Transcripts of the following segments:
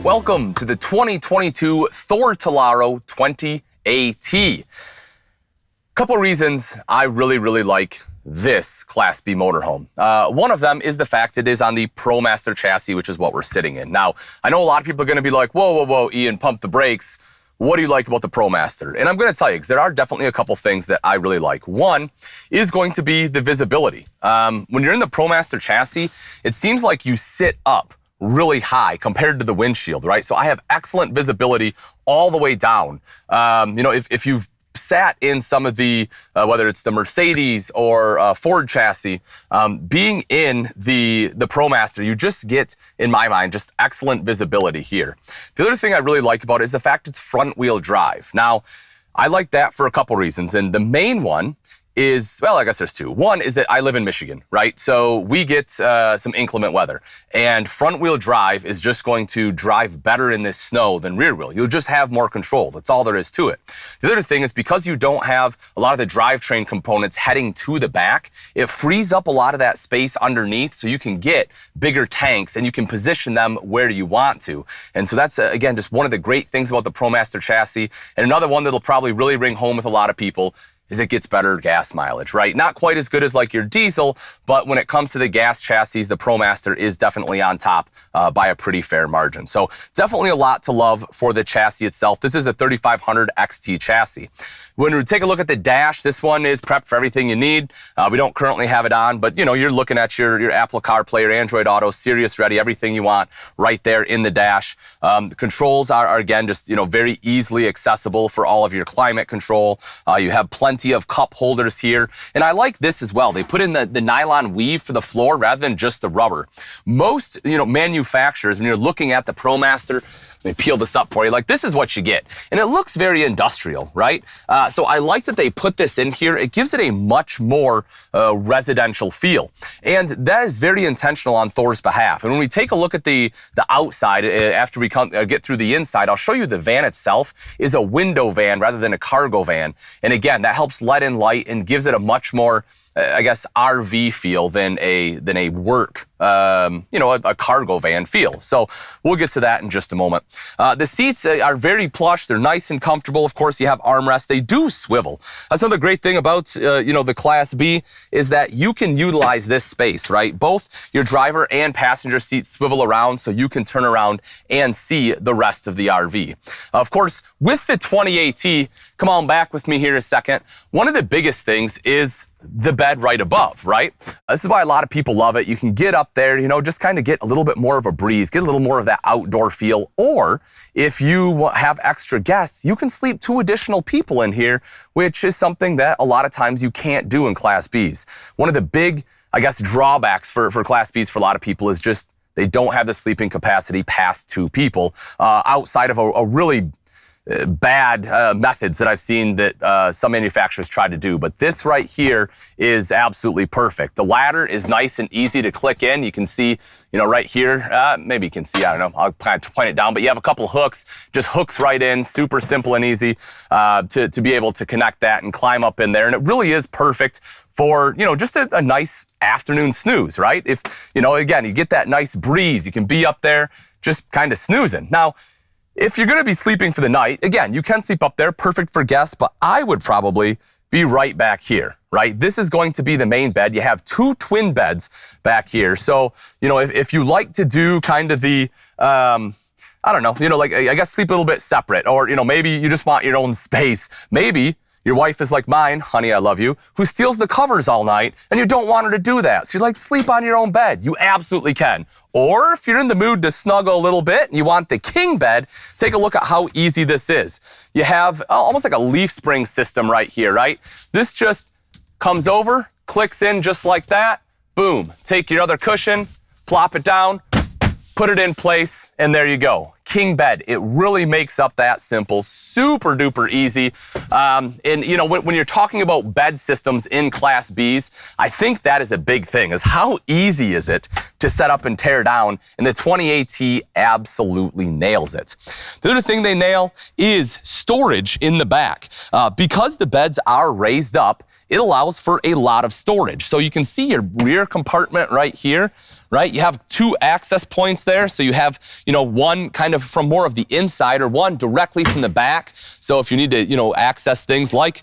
Welcome to the 2022 Thor Tellaro 20AT. Couple of reasons I really like this Class B motorhome. One of them is the fact it is on the ProMaster chassis, which is what we're sitting in. Now, I know a lot of people are going to be like, whoa, Ian, pump the brakes. What do you like about the ProMaster? And I'm going to tell you, because there are definitely a couple things that I really like. One is going to be the visibility. When you're in the ProMaster chassis, it seems like you sit up really high compared to the windshield, right? So I have excellent visibility all the way down. If you've sat in some of the, whether it's the Mercedes or Ford chassis, being in the ProMaster, you just get, in my mind, just excellent visibility here. The other thing I really like about it is the fact it's front wheel drive. Now, I like that for a couple reasons, and the main one is, well, I guess there's two. One is that I live in Michigan, right? So we get some inclement weather, and front wheel drive is just going to drive better in this snow than rear wheel. You'll just have more control. That's all there is to it. The other thing is because you don't have a lot of the drivetrain components heading to the back, it frees up a lot of that space underneath so you can get bigger tanks and you can position them where you want to. And so that's, again, just one of the great things about the ProMaster chassis. And another one that'll probably really ring home with a lot of people is it gets better gas mileage, right? Not quite as good as like your diesel, but when it comes to the gas chassis, the ProMaster is definitely on top by a pretty fair margin. So definitely a lot to love for the chassis itself. This is a 3500 XT chassis. When we take a look at the dash, this one is prepped for everything you need. We don't currently have it on, but you're looking at your Apple CarPlay, your Android Auto, Sirius Ready, everything you want right there in the dash. The controls are again, just very easily accessible for all of your climate control. You have plenty of cup holders here. And I like this as well. They put in the nylon weave for the floor rather than just the rubber. Most, manufacturers, when you're looking at the ProMaster, let me peel this up for you. Like, this is what you get. And it looks very industrial, right? So I like that they put this in here. It gives it a much more residential feel. And that is very intentional on Thor's behalf. And when we take a look at the outside, after we get through the inside, I'll show you the van itself is a window van rather than a cargo van. And again, that helps let in light and gives it a much more, I guess, RV feel than a work, a cargo van feel. So we'll get to that in just a moment. The seats are very plush. They're nice and comfortable. Of course, you have armrests. They do swivel. That's another great thing about, the Class B is that you can utilize this space, right? Both your driver and passenger seats swivel around so you can turn around and see the rest of the RV. Of course, with the 20AT, come on back with me here a second. One of the biggest things is the bed right above, right? This is why a lot of people love it. You can get up there, just kind of get a little bit more of a breeze, get a little more of that outdoor feel. Or if you have extra guests, you can sleep 2 additional people in here, which is something that a lot of times you can't do in Class Bs. One of the big, I guess, drawbacks for Class Bs for a lot of people is just they don't have the sleeping capacity past 2 people outside of a really bad methods that I've seen that some manufacturers try to do. But this right here is absolutely perfect. The ladder is nice and easy to click in. You can see, right here, maybe you can see, I don't know, I'll kind of point it down, but you have a couple hooks, just hooks right in, super simple and easy to be able to connect that and climb up in there. And it really is perfect for, just a nice afternoon snooze, right? If, again, you get that nice breeze, you can be up there just kind of snoozing. Now, if you're going to be sleeping for the night, again, you can sleep up there, perfect for guests, but I would probably be right back here, right? This is going to be the main bed. You have 2 twin beds back here. So, if you like to do kind of the, I don't know, like, I guess sleep a little bit separate, or, maybe you just want your own space. Maybe your wife is like mine, honey, I love you, who steals the covers all night, and you don't want her to do that. So you're like, sleep on your own bed. You absolutely can. Or if you're in the mood to snuggle a little bit and you want the king bed, take a look at how easy this is. You have almost like a leaf spring system right here, right? This just comes over, clicks in just like that, boom. Take your other cushion, plop it down, put it in place, and there you go. King bed. It really makes up that simple, super duper easy. And when you're talking about bed systems in Class Bs, I think that is a big thing, is how easy is it to set up and tear down, and the 20AT absolutely nails it. The other thing they nail is storage in the back. Because the beds are raised up, it allows for a lot of storage. So you can see your rear compartment right here, right? You have 2 access points there. So you have, one kind of from more of the inside, or one directly from the back. So if you need to, access things like,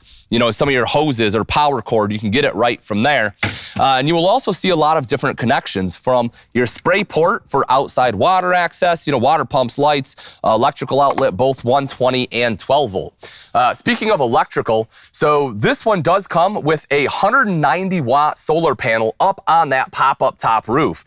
some of your hoses or power cord, you can get it right from there. And you will also see a lot of different connections from your spray port for outside water access, water pumps, lights, electrical outlet, both 120 and 12 volt. Speaking of electrical, so this one does come with a 190 watt solar panel up on that pop-up top roof,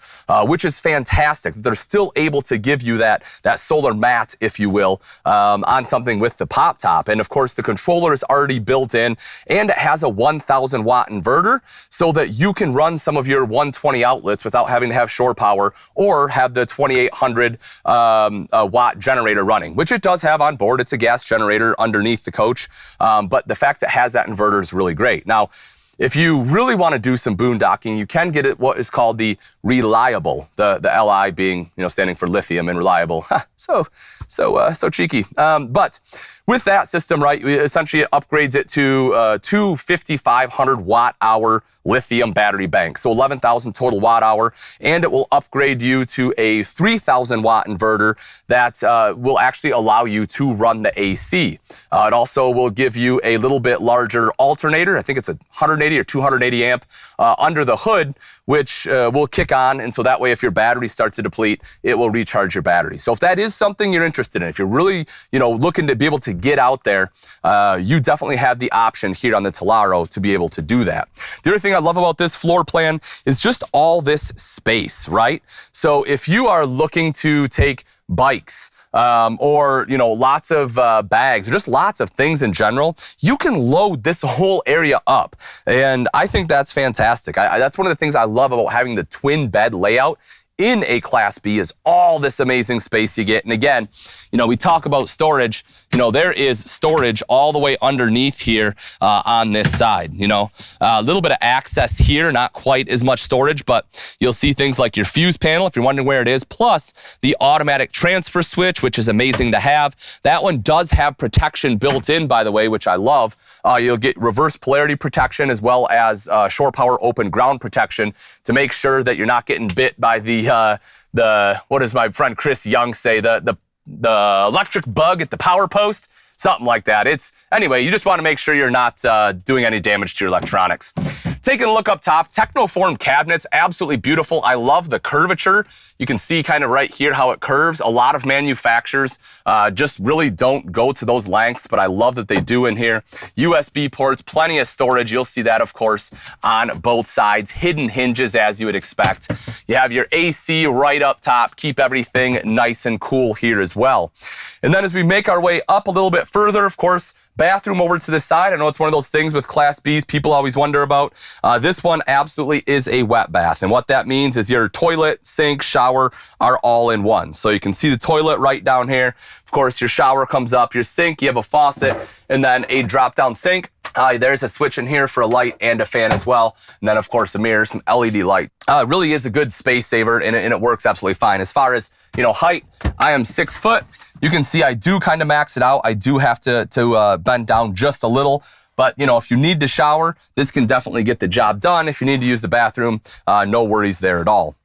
which is fantastic. They're still able to give you that solar mat, if you will, on something with the pop top. And of course, the controller is already built in, and it has a 1000 watt inverter so that you can run some of your 120 outlets without having to have shore power or have the 2800 watt generator running, which it does have on board. It's a gas generator underneath the coach, but the fact it has that inverter is really great. Now, if you really want to do some boondocking, you can get it what is called the reliable, the LI being, standing for lithium and reliable. So cheeky. But with that system, right, essentially it upgrades it to two 5,500 watt hour lithium battery banks. So 11,000 total watt hour, and it will upgrade you to a 3,000 watt inverter that will actually allow you to run the AC. It also will give you a little bit larger alternator. I think it's a 180 or 280 amp under the hood, which will kick on. And so that way, if your battery starts to deplete, it will recharge your battery. So if that is something you're interested in, if you're really, looking to be able to get out there, you definitely have the option here on the Tellaro to be able to do that. The other thing I love about this floor plan is just all this space, right? So if you are looking to take bikes, or lots of bags, or just lots of things in general, you can load this whole area up, and I think that's fantastic. That's one of the things I love about having the twin bed layout in a Class B is all this amazing space you get. And again, we talk about storage, there is storage all the way underneath here on this side, a little bit of access here, not quite as much storage, but you'll see things like your fuse panel, if you're wondering where it is, plus the automatic transfer switch, which is amazing to have. That one does have protection built in, by the way, which I love. You'll get reverse polarity protection as well as shore power open ground protection to make sure that you're not getting bit by the what does my friend Chris Young say, the electric bug at the power post, something like that. Anyway, you just want to make sure you're not doing any damage to your electronics. Taking a look up top, Technoform cabinets, absolutely beautiful. I love the curvature. You can see kind of right here how it curves. A lot of manufacturers just really don't go to those lengths, but I love that they do in here. USB ports, plenty of storage. You'll see that, of course, on both sides. Hidden hinges, as you would expect. You have your AC right up top. Keep everything nice and cool here as well. And then as we make our way up a little bit further, of course, bathroom over to the side. I know it's one of those things with Class Bs people always wonder about. This one absolutely is a wet bath. And what that means is your toilet, sink, shower are all in one. So you can see the toilet right down here. Of course, your shower comes up, your sink, you have a faucet, and then a drop-down sink. There's a switch in here for a light and a fan as well. And then, of course, a mirror, some LED light. It really is a good space saver, and it works absolutely fine. As far as, height, I am 6 foot. You can see I do kind of max it out. I do have to bend down just a little. But, if you need to shower, this can definitely get the job done. If you need to use the bathroom, no worries there at all.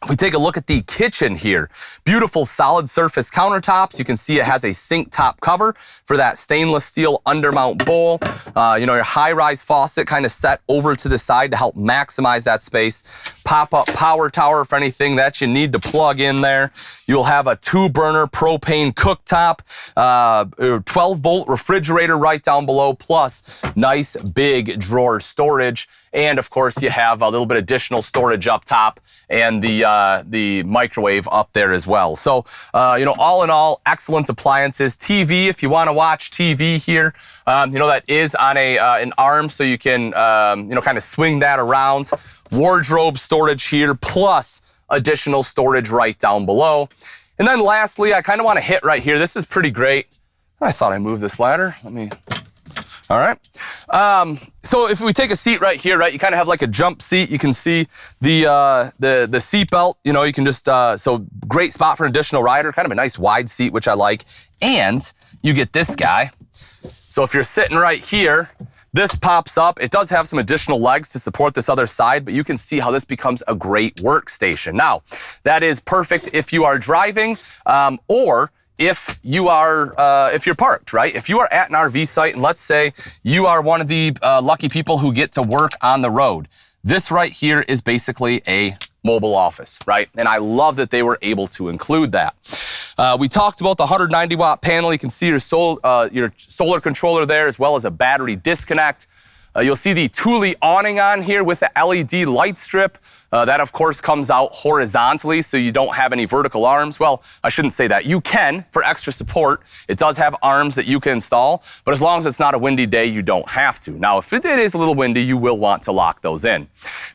If we take a look at the kitchen here, beautiful solid surface countertops. You can see it has a sink top cover for that stainless steel undermount bowl. Your high-rise faucet kind of set over to the side to help maximize that space. Pop-up power tower for anything that you need to plug in there. You'll have a 2-burner propane cooktop, 12-volt refrigerator right down below, plus nice big drawer storage. And of course, you have a little bit additional storage up top and the microwave up there as well. So, all in all, excellent appliances. TV, if you want to watch TV here, that is on an arm, so you can, kind of swing that around. Wardrobe storage here, plus additional storage right down below. And then lastly, I kind of want to hit right here. This is pretty great. I thought I moved this ladder. All right. So if we take a seat right here, right, you kind of have like a jump seat. You can see the seat belt, you can just, so great spot for an additional rider, kind of a nice wide seat, which I like. And you get this guy. So if you're sitting right here, this pops up. It does have some additional legs to support this other side, but you can see how this becomes a great workstation. Now, that is perfect if you are driving, or if you're parked, right? If you are at an RV site, and let's say you are one of the lucky people who get to work on the road, this right here is basically a mobile office, right? And I love that they were able to include that. We talked about the 190 watt panel. You can see your solar controller there, as well as a battery disconnect. You'll see the Thule awning on here with the LED light strip. That, of course, comes out horizontally, so you don't have any vertical arms. Well, I shouldn't say that. You can, for extra support. It does have arms that you can install, but as long as it's not a windy day, you don't have to. Now, if it is a little windy, you will want to lock those in.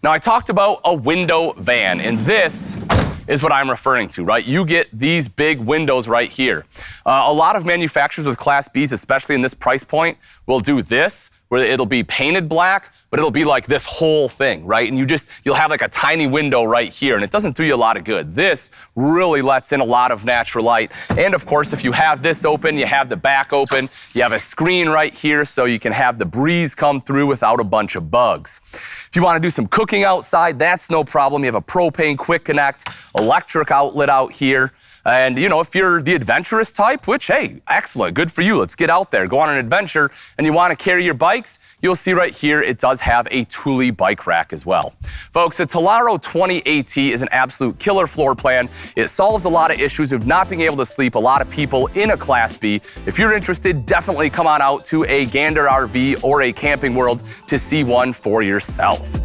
Now, I talked about a window van, and this is what I'm referring to, right? You get these big windows right here. A lot of manufacturers with Class Bs, especially in this price point, will do this, where it'll be painted black, but it'll be like this whole thing, right? And you'll have like a tiny window right here, and it doesn't do you a lot of good. This really lets in a lot of natural light. And of course, if you have this open, you have the back open, you have a screen right here so you can have the breeze come through without a bunch of bugs. If you want to do some cooking outside, that's no problem. You have a propane quick connect, electric outlet out here. And, you know, if you're the adventurous type, which, hey, excellent, good for you. Let's get out there, go on an adventure, and you want to carry your bikes, you'll see right here it does have a Thule bike rack as well. Folks, the Tellaro 20AT is an absolute killer floor plan. It solves a lot of issues of not being able to sleep a lot of people in a Class B. If you're interested, definitely come on out to a Gander RV or a Camping World to see one for yourself.